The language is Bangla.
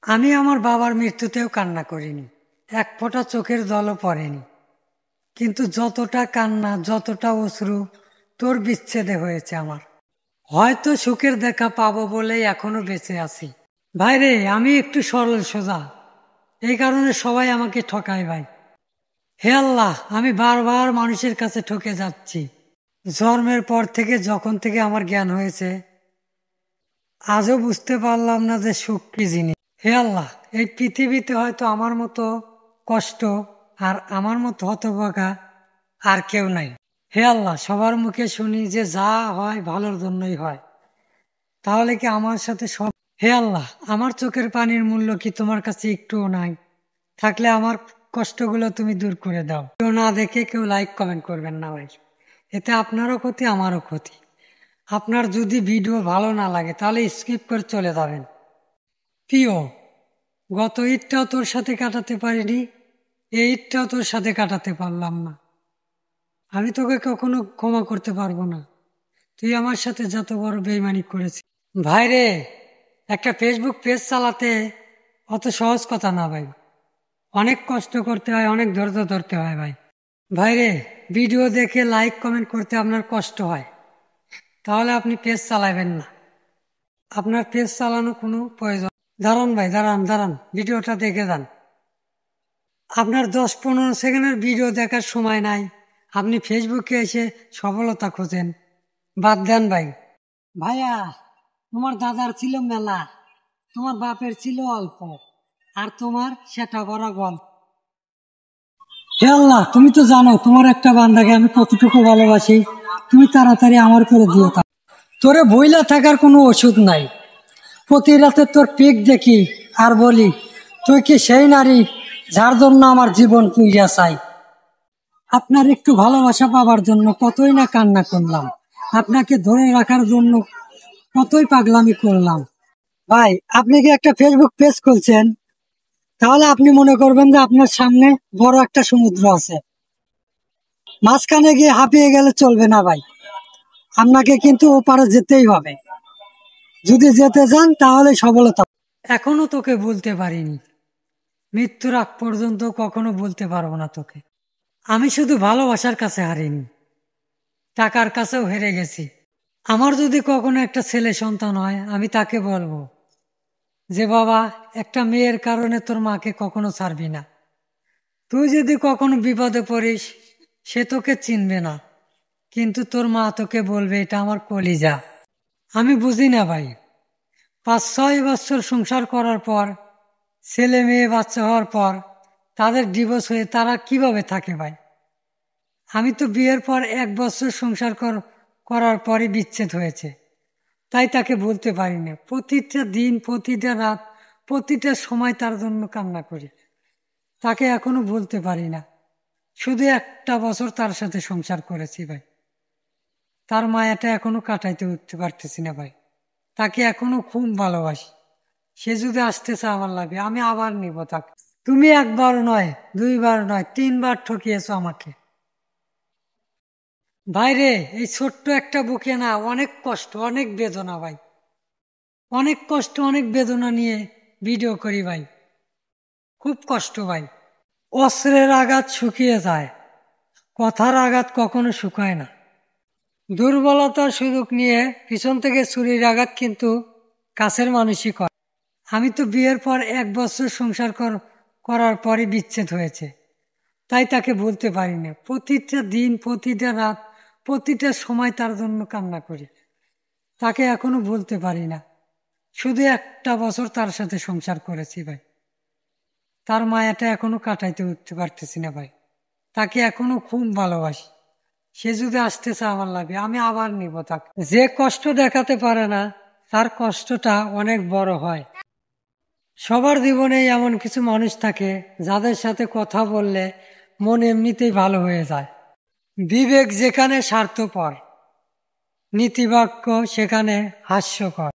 আমি আমার বাবার মৃত্যুতেও কান্না করিনি, এক ফোঁটা চোখের জলও পড়েনি। কিন্তু যতটা কান্না, যতটা অশ্রু তোর বিচ্ছেদে হয়েছে আমার। হয়তো সুখের দেখা পাবো বলেই এখনো বেঁচে আছি। ভাইরে, আমি একটু সরল সোজা, এই কারণে সবাই আমাকে ঠকায় ভাই। হে আল্লাহ, আমি বারবার মানুষের কাছে ঠকে যাচ্ছি। জন্মের পর থেকে, যখন থেকে আমার জ্ঞান হয়েছে, আজও বুঝতে পারলাম না যে সুখ কি জিনিস। হে আল্লাহ, এই পৃথিবীতে হয়তো আমার মতো কষ্ট আর আমার মতো হতভাগা আর কেউ নাই। হে আল্লাহ, সবার মুখে শুনি যে যা হয় ভালোর জন্যই হয়, তাহলে কি আমার সাথে সব? হে আল্লাহ, আমার চোখের পানির মূল্য কি তোমার কাছে একটুও নাই? থাকলে আমার কষ্টগুলো তুমি দূর করে দাও। কেউ না দেখে কেউ লাইক কমেন্ট করবেন না ভাই, এতে আপনারও ক্ষতি আমারও ক্ষতি। আপনার যদি ভিডিও ভালো না লাগে তাহলে স্কিপ করে চলে যাবেন। প্রিয়, গত ঈদটাও তোর সাথে কাটাতে পারিনি, এই ঈদটাও তোর সাথে কাটাতে পারলাম না। আমি তোকে কখনো ক্ষমা করতে পারবো না, তুই আমার সাথে যত বড় বেইমানি করেছিস। ভাইরে, একটা ফেসবুক পেজ চালাতে অত সহজ কথা না ভাই, অনেক কষ্ট করতে হয়, অনেক ধৈর্য ধরতে হয় ভাই। ভাইরে, ভিডিও দেখে লাইক কমেন্ট করতে আপনার কষ্ট হয়, তাহলে আপনি পেজ চালাবেন না। আপনার পেজ চালানো কোনো প্রয়োজন। দাঁড়ান ভাই, দাঁড়ান দাঁড়ান, ভিডিওটা দেখে যান। আপনার 10-15 সেকেন্ডের ভিডিও দেখার সময় নাই, আপনি ফেসবুকে এসে সফলতা খোঁজেন। বাদ দেন ভাই। ভাইয়া, তোমার দাদার ছিল মেলা, তোমার বাপের ছিল অল্প, আর তোমার সেটা বড় গল্প। হে আল্লাহ, তুমি তো জানো তোমার একটা বান্দাকে আমি কতটুকু ভালোবাসি, তুমি তাড়াতাড়ি আমার করে দিও। তোরে বইলা থাকার কোনো ওষুধ নাই। প্রতি রাতে তোর পিক দেখি আর বলি, তুই কি সেই নারী যার জন্য আমার জীবন পুইয়া চাই। আপনার একটু ভালোবাসা পাবার জন্য কতই না কান্না করলাম, আপনাকে ধরে রাখার জন্য কতই পাগলামি করলাম। ভাই, আপনি কি একটা ফেসবুক পেজ খুলছেন, তাহলে আপনি মনে করবেন যে আপনার সামনে বড় একটা সমুদ্র আছে, মাঝখানে গিয়ে হাঁপিয়ে গেলে চলবে না ভাই। আপনাকে কিন্তু ওপারে যেতেই হবে, যদি যেতে চান তাহলে সফলতা। এখনো তোকে বলতে পারিনি, মৃত্যুর আগ পর্যন্ত কখনো বলতে পারবো না তোকে। আমি শুধু ভালোবাসার কাছে হারিনি, টাকার কাছেও হেরে গেছি। আমার যদি কখনো একটা ছেলে সন্তান হয়, আমি তাকে বলবো যে বাবা, একটা মেয়ের কারণে তোর মাকে কখনো ছাড়বি না। তুই যদি কখনো বিপদে পড়িস, সে তোকে চিনবে না, কিন্তু তোর মা তোকে বলবে এটা আমার কলিজা। আমি বুঝি না ভাই, 5-6 বছর সংসার করার পর, ছেলে মেয়ে বাচ্চা হওয়ার পর তাদের ডিভোর্স হয়ে তারা কিভাবে থাকে ভাই। আমি তো বিয়ের পর 1 বছর সংসার করার পরই বিচ্ছেদ হয়েছে, তাই তাকে বলতে পারি না। প্রতিটা দিন, প্রতিটা রাত, প্রতিটা সময় তার জন্য কান্না করি, তাকে এখনো বলতে পারি না। শুধু একটা বছর তার সাথে সংসার করেছি ভাই, তার মায়াটা এখনো কাটাইতে উঠতে পারতেছি না ভাই। তাকে এখনো খুব ভালোবাসি, সে যদি আসতে চায় আমার লাগে, আমি আবার নিব তাকে। তুমি একবার নয়, দুইবার নয়, 3বার ঠকিয়েছো আমাকে। ভাইরে, এই ছোট্ট একটা বুকে না অনেক কষ্ট, অনেক বেদনা ভাই, অনেক কষ্ট, অনেক বেদনা নিয়ে ভিডিও করি ভাই। খুব কষ্ট ভাই। অস্ত্রের আঘাত শুকিয়ে যায়, কথার আঘাত কখনো শুকায় না। দুর্বলতার সুযোগ নিয়ে পিছন থেকে ছুরির আঘাত কিন্তু কাছের মানুষই করে। আমি তো বিয়ের পর 1 বছর সংসার করার পরই বিচ্ছেদ হয়েছে, তাই তাকে বলতে পারি না। প্রতিটা দিন, প্রতিটা রাত, প্রতিটা সময় তার জন্য কান্না করি, তাকে এখনো বলতে পারি না। শুধু একটা বছর তার সাথে সংসার করেছি ভাই, তার মায়াটা এখনো কাটাইতে উঠতে পারতেছি না ভাই। তাকে এখনো খুব ভালোবাসি, সে যদি আসতে চায় আমার লাগে, আমি আবার নিব তাকে। যে কষ্ট দেখাতে পারে না, তার কষ্টটা অনেক বড় হয়। সবার জীবনেই এমন কিছু মানুষ থাকে যাদের সাথে কথা বললে মন এমনিতেই ভালো হয়ে যায়। বিবেক যেখানে স্বার্থপর, নীতিবাক্য সেখানে হাস্যকর।